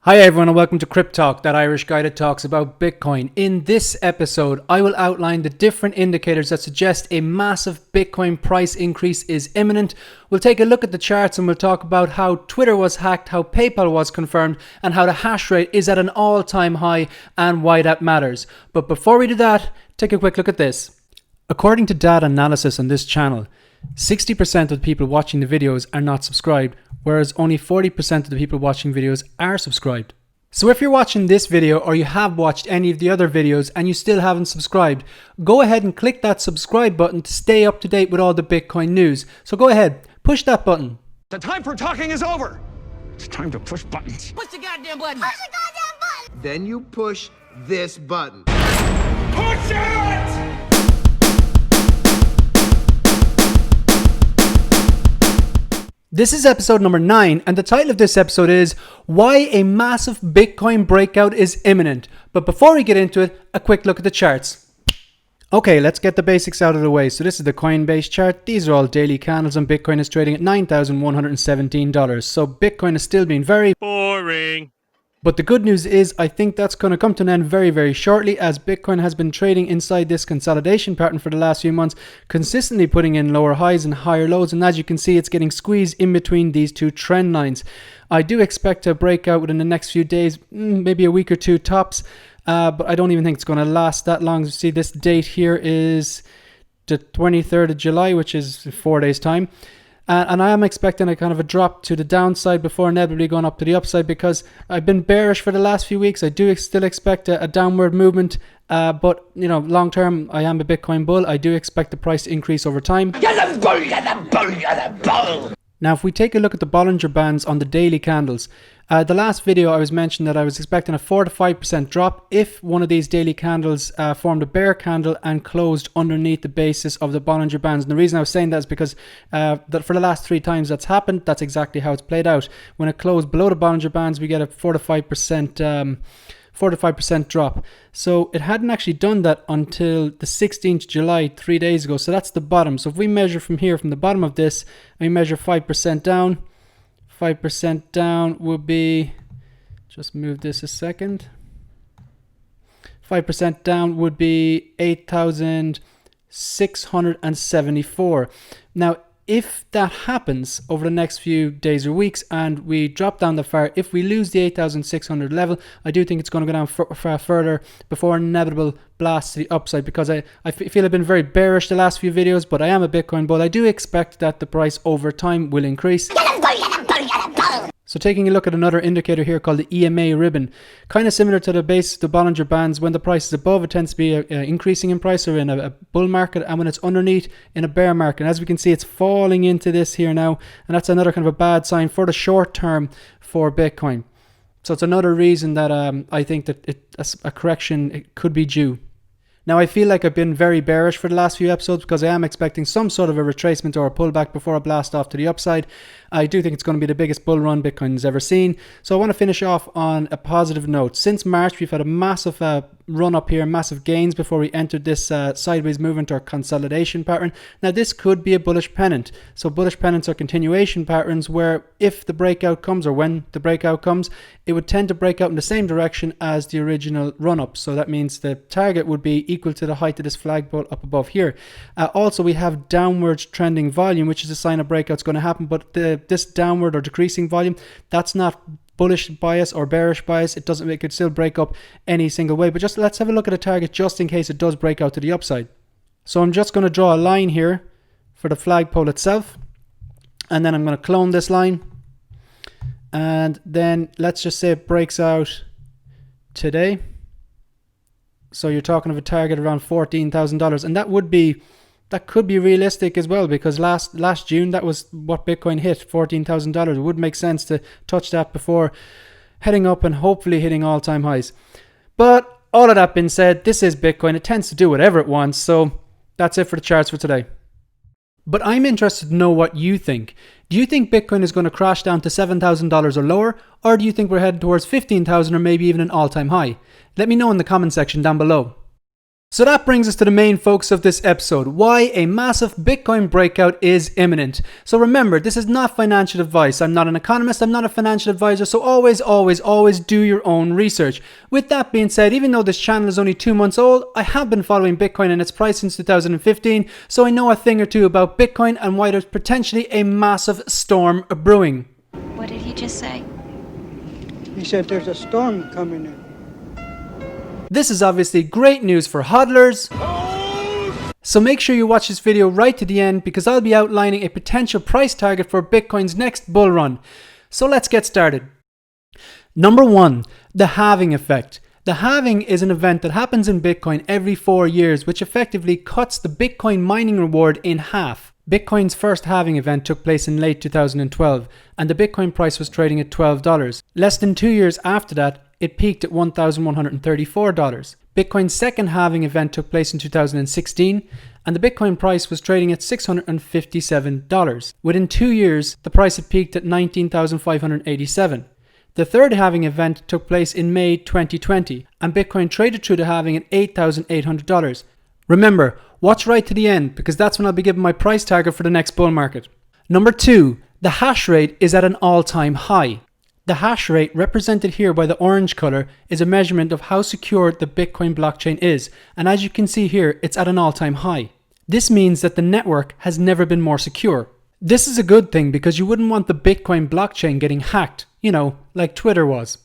Hi everyone and welcome to Crypt Talk, that Irish guy that talks about Bitcoin. In this episode, I will outline the different indicators that suggest a massive Bitcoin price increase is imminent. We'll take a look at the charts and we'll talk about how Twitter was hacked, how PayPal was confirmed, and how the hash rate is at an all-time high and why that matters. But before we do that, take a quick look at this. According to data analysis on this channel, 60% of the people watching the videos are not subscribed, whereas only 40% of the people watching videos are subscribed. So if you're watching this video or you have watched any of the other videos and you still haven't subscribed, go ahead and click that subscribe button to stay up to date with all the Bitcoin news. So go ahead, push that button. The time for talking is over. It's time to push buttons. Push the goddamn button. Push the goddamn button. Then you push this button. Push it! This is episode number 9, and the title of this episode is Why a Massive Bitcoin Breakout is Imminent. But before we get into it, a quick look at the charts. Okay, let's get the basics out of the way. So this is the Coinbase chart. These are all daily candles and Bitcoin is trading at $9,117. So Bitcoin is still being very boring. But the good news is I think that's going to come to an end very, very shortly, as Bitcoin has been trading inside this consolidation pattern for the last few months, consistently putting in lower highs and higher lows. And as you can see, it's getting squeezed in between these two trend lines. I do expect to break out within the next few days, maybe a week or two tops. But I don't even think it's going to last that long. You see, this date here is the 23rd of July, which is 4 days time. And I am expecting a kind of a drop to the downside before inevitably going up to the upside, because I've been bearish for the last few weeks. I do still expect a downward movement, but you know, long term, I am a Bitcoin bull. I do expect the price to increase over time. You're the bull, you're the bull, you're the bull. Now, if we take a look at the Bollinger Bands on the daily candles, the last video I was mentioning that I was expecting a 4 to 5% drop if one of these daily candles formed a bear candle and closed underneath the basis of the Bollinger Bands. And the reason I was saying that is because that for the last 3 times that's happened, that's exactly how it's played out. When it closed below the Bollinger Bands, we get a 4 to 5% drop. So it hadn't actually done that until the 16th of July, 3 days ago. So that's the bottom. So if we measure from here, from the bottom of this, and we measure 5% down, 5% down would be, just move this a second, 5% down would be 8,674. Now, if that happens over the next few days or weeks and we drop down that far, if we lose the 8,600 level, I do think it's going to go down far further before an inevitable blast to the upside, because I feel I've been very bearish the last few videos, but I am a Bitcoin bull. I do expect that the price over time will increase. So taking a look at another indicator here called the EMA ribbon, kind of similar to the base, the Bollinger Bands. When the price is above, it tends to be increasing in price or in a bull market, and when it's underneath, in a bear market. And as we can see, it's falling into this here now, and that's another kind of a bad sign for the short term for Bitcoin. So it's another reason that I think that a correction could be due. Now, I feel like I've been very bearish for the last few episodes because I am expecting some sort of a retracement or a pullback before a blast off to the upside. I do think it's going to be the biggest bull run Bitcoin's ever seen. So I want to finish off on a positive note. Since March, we've had a massive run up here, massive gains before we entered this sideways movement or consolidation pattern. Now, this could be a bullish pennant. So bullish pennants are continuation patterns where if the breakout comes, or when the breakout comes, it would tend to break out in the same direction as the original run up. So that means the target would be equal to the height of this flagpole up above here. Also, we have downward trending volume, which is a sign a breakout's going to happen, but this downward or decreasing volume, that's not bullish bias or bearish bias. It could still break up any single way, but just let's have a look at a target just in case it does break out to the upside. So I'm just going to draw a line here for the flagpole itself, and then I'm going to clone this line, and then let's just say it breaks out today. So you're talking of a target around $14,000, and that could be realistic as well, because last June that was what Bitcoin hit, $14,000. It would make sense to touch that before heading up and hopefully hitting all-time highs. But all of that being said, this is Bitcoin. It tends to do whatever it wants. So that's it for the charts for today. But I'm interested to know what you think. Do you think Bitcoin is going to crash down to $7,000 or lower? Or do you think we're heading towards $15,000 or maybe even an all-time high? Let me know in the comment section down below. So that brings us to the main focus of this episode, why a massive Bitcoin breakout is imminent. So remember, this is not financial advice. I'm not an economist, I'm not a financial advisor, so always do your own research. With that being said, even though this channel is only 2 months old, I have been following Bitcoin and its price since 2015, so I know a thing or two about Bitcoin and why there's potentially a massive storm brewing. What did he just say? He said there's a storm coming in. This is obviously great news for hodlers, so make sure you watch this video right to the end because I'll be outlining a potential price target for Bitcoin's next bull run. So let's get started. Number 1, the halving effect. The halving is an event that happens in Bitcoin every 4 years, which effectively cuts the Bitcoin mining reward in half. Bitcoin's first halving event took place in late 2012, and the Bitcoin price was trading at $12. Less than 2 years after that, it peaked at $1,134. Bitcoin's second halving event took place in 2016, and the Bitcoin price was trading at $657. Within 2 years, the price had peaked at $19,587. The third halving event took place in May 2020, and Bitcoin traded through the halving at $8,800. Remember, watch right to the end because that's when I'll be giving my price target for the next bull market. Number 2, the hash rate is at an all-time high. The hash rate, represented here by the orange color, is a measurement of how secure the Bitcoin blockchain is, and as you can see here, it's at an all-time high. This means that the network has never been more secure. This is a good thing because you wouldn't want the Bitcoin blockchain getting hacked, you know, like Twitter was.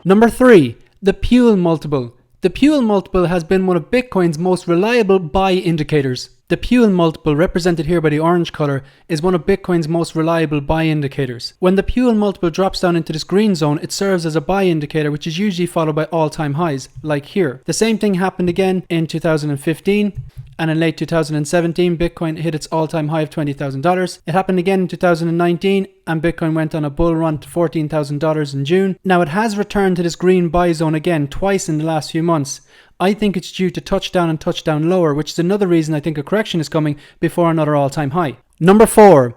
Number 3, the PUELL multiple. The PUELL multiple has been one of Bitcoin's most reliable buy indicators. The PUELL multiple, represented here by the orange color, is one of Bitcoin's most reliable buy indicators. When the PUELL multiple drops down into this green zone, it serves as a buy indicator, which is usually followed by all-time highs, like here. The same thing happened again in 2015, and in late 2017, Bitcoin hit its all-time high of $20,000. It happened again in 2019, and Bitcoin went on a bull run to $14,000 in June. Now it has returned to this green buy zone again twice in the last few months. I think it's due to touchdown and touchdown lower, which is another reason I think a correction is coming before another all-time high. Number 4,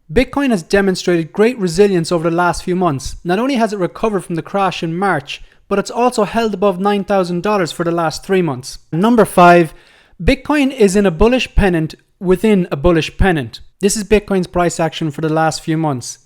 Bitcoin has demonstrated great resilience over the last few months. Not only has it recovered from the crash in March, but it's also held above $9,000 for the last 3 months. Number 5, Bitcoin is in a bullish pennant within a bullish pennant. This is Bitcoin's price action for the last few months.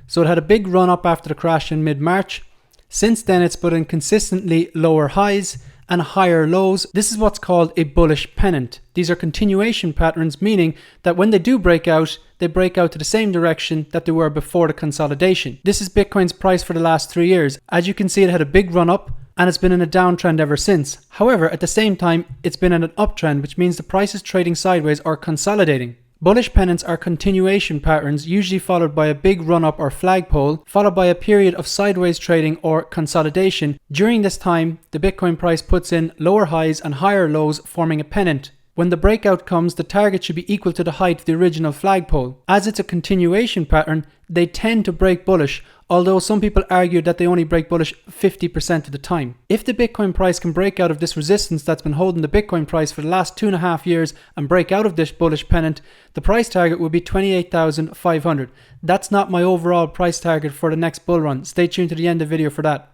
So it had a big run up after the crash in mid-March. Since then, it's put in consistently lower highs and higher lows. This is what's called a bullish pennant. These are continuation patterns, meaning that when they do break out, they break out to the same direction that they were before the consolidation. This is Bitcoin's price for the last 3 years. As you can see, it had a big run up and it's been in a downtrend ever since. However, at the same time, it's been in an uptrend, which means the price is trading sideways or consolidating. Bullish pennants are continuation patterns, usually followed by a big run-up or flagpole, followed by a period of sideways trading or consolidation. During this time, the Bitcoin price puts in lower highs and higher lows, forming a pennant. When the breakout comes, the target should be equal to the height of the original flagpole. As it's a continuation pattern, they tend to break bullish, although some people argue that they only break bullish 50% of the time. If the Bitcoin price can break out of this resistance that's been holding the Bitcoin price for the last 2.5 years and break out of this bullish pennant, the price target will be 28,500. That's not my overall price target for the next bull run. Stay tuned to the end of the video for that.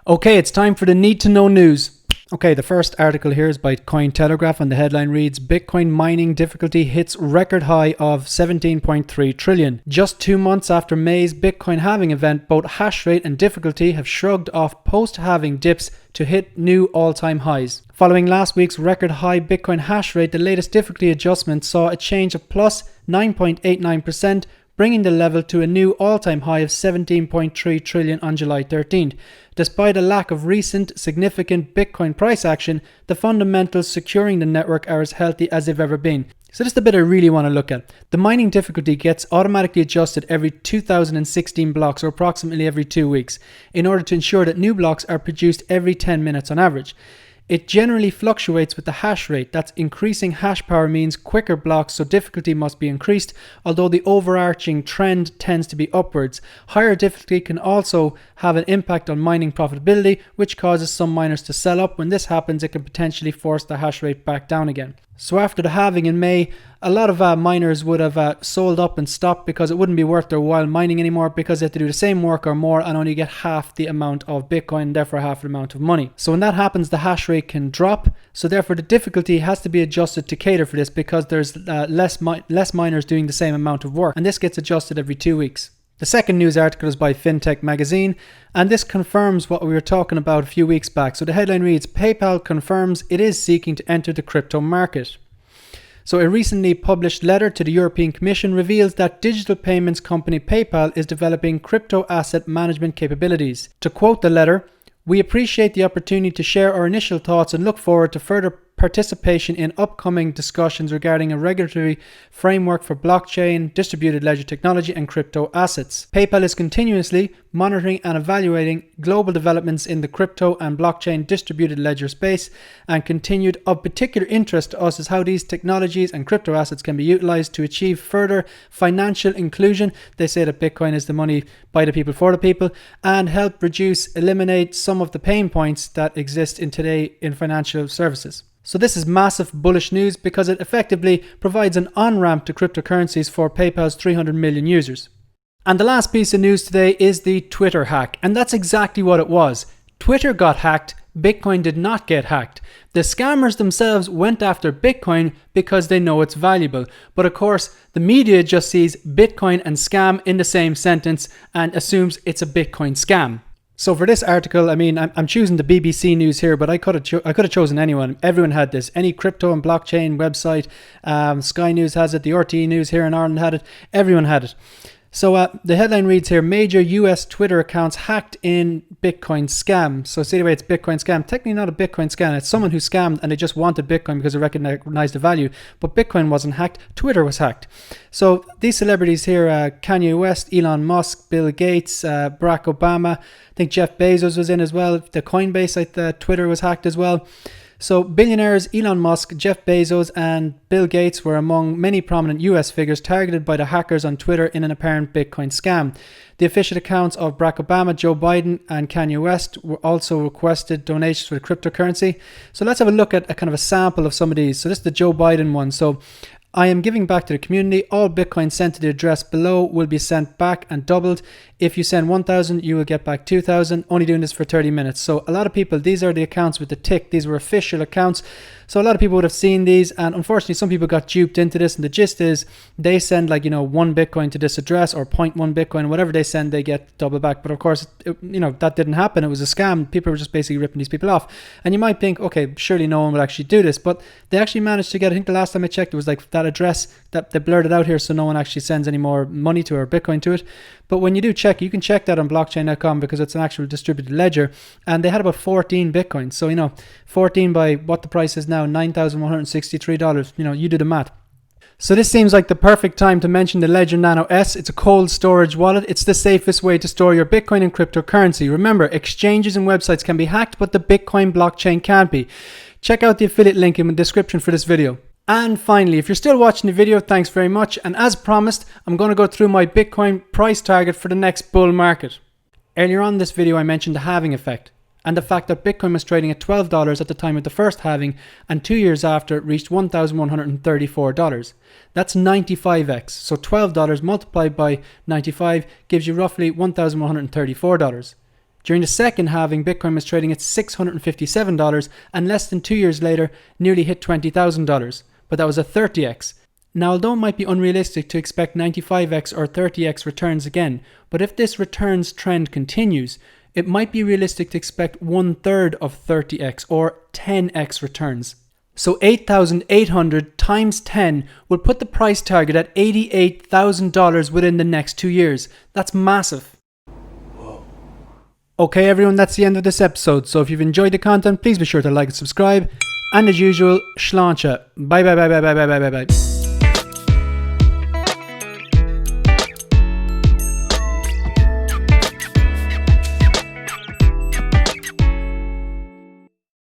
Okay, it's time for the need to know news. Okay, the first article here is by Cointelegraph and the headline reads, Bitcoin mining difficulty hits record high of 17.3 trillion. Just 2 months after May's Bitcoin halving event, both hash rate and difficulty have shrugged off post-halving dips to hit new all-time highs. Following last week's record high Bitcoin hash rate, the latest difficulty adjustment saw a change of plus 9.89%, bringing the level to a new all-time high of 17.3 trillion on July 13th. Despite a lack of recent significant Bitcoin price action, the fundamentals securing the network are as healthy as they've ever been. So this is the bit I really want to look at. The mining difficulty gets automatically adjusted every 2016 blocks, or approximately every 2 weeks, in order to ensure that new blocks are produced every 10 minutes on average. It generally fluctuates with the hash rate. That's increasing hash power means quicker blocks, so difficulty must be increased, although the overarching trend tends to be upwards. Higher difficulty can also have an impact on mining profitability, which causes some miners to sell up. When this happens, it can potentially force the hash rate back down again. So after the halving in May, a lot of miners would have sold up and stopped because it wouldn't be worth their while mining anymore, because they had to do the same work or more and only get half the amount of Bitcoin, and therefore half the amount of money. So when that happens, the hash rate can drop. So therefore the difficulty has to be adjusted to cater for this, because there's less miners doing the same amount of work, and this gets adjusted every 2 weeks. The second news article is by FinTech Magazine, and this confirms what we were talking about a few weeks back. So the headline reads, PayPal confirms it is seeking to enter the crypto market. So a recently published letter to the European Commission reveals that digital payments company PayPal is developing crypto asset management capabilities. To quote the letter, "We appreciate the opportunity to share our initial thoughts and look forward to further participation in upcoming discussions regarding a regulatory framework for blockchain, distributed ledger technology, and crypto assets. PayPal is continuously monitoring and evaluating global developments in the crypto and blockchain distributed ledger space, and continued of particular interest to us is how these technologies and crypto assets can be utilized to achieve further financial inclusion." They say that Bitcoin is the money by the people for the people, and help eliminate some of the pain points that exist in today in financial services. So this is massive bullish news, because it effectively provides an on-ramp to cryptocurrencies for PayPal's 300 million users. And the last piece of news today is the Twitter hack. And that's exactly what it was. Twitter got hacked, Bitcoin did not get hacked. The scammers themselves went after Bitcoin because they know it's valuable. But of course, the media just sees Bitcoin and scam in the same sentence and assumes it's a Bitcoin scam. So for this article, I mean, I'm choosing the BBC News here, but I could have chosen anyone. Everyone had this. Any crypto and blockchain website. Sky News has it. The RTE News here in Ireland had it. Everyone had it. So the headline reads here, major US Twitter accounts hacked in Bitcoin scam. So see the way it's Bitcoin scam. Technically not a Bitcoin scam. It's someone who scammed and they just wanted Bitcoin because they recognized the value. But Bitcoin wasn't hacked. Twitter was hacked. So these celebrities here, Kanye West, Elon Musk, Bill Gates, Barack Obama. I think Jeff Bezos was in as well. The Coinbase, Twitter was hacked as well. So billionaires Elon Musk, Jeff Bezos and Bill Gates were among many prominent US figures targeted by the hackers on Twitter in an apparent Bitcoin scam. The official accounts of Barack Obama, Joe Biden and Kanye West were also requested donations for the cryptocurrency. So let's have a look at a kind of a sample of some of these. So this is the Joe Biden one. So I am giving back to the community. All Bitcoin sent to the address below will be sent back and doubled. If you send 1,000, you will get back 2,000. Only doing this for 30 minutes. So a lot of people, these are the accounts with the tick. These were official accounts. So a lot of people would have seen these, and unfortunately some people got duped into this, and the gist is they send 1 Bitcoin to this address, or 0.1 Bitcoin, whatever they send, they get double back. But of course, that didn't happen. It was a scam. People were just basically ripping these people off. And you might think, okay, surely no one will actually do this, but they actually managed to get, I think the last time I checked, it was like that address that they blurred it out here, so no one actually sends any more money to it or Bitcoin to it. But when you do check, you can check that on blockchain.com, because it's an actual distributed ledger, and they had about 14 Bitcoins. So 14 by what the price is now, $9,163. You do the math. So this seems like the perfect time to mention the Ledger Nano S. It's a cold storage wallet. It's the safest way to store your Bitcoin and cryptocurrency. Remember, exchanges and websites can be hacked, but the Bitcoin blockchain can't be. Check out the affiliate link in the description for this video. And finally, if you're still watching the video, thanks very much. And as promised, I'm going to go through my Bitcoin price target for the next bull market. Earlier on in this video, I mentioned the halving effect and the fact that Bitcoin was trading at $12 at the time of the first halving, and 2 years after it reached $1,134. That's 95x. So $12 multiplied by 95 gives you roughly $1,134. During the second halving, Bitcoin was trading at $657, and less than 2 years later, nearly hit $20,000. But that was a 30x. Now, although it might be unrealistic to expect 95x or 30x returns again, but if this returns trend continues, it might be realistic to expect 1/3 of 30x or 10x returns. So 8,800 times 10 will put the price target at $88,000 within the next 2 years. That's massive. Okay everyone, that's the end of this episode. So if you've enjoyed the content, please be sure to like and subscribe. And as usual, Sláinte. Bye bye bye bye bye bye bye bye bye.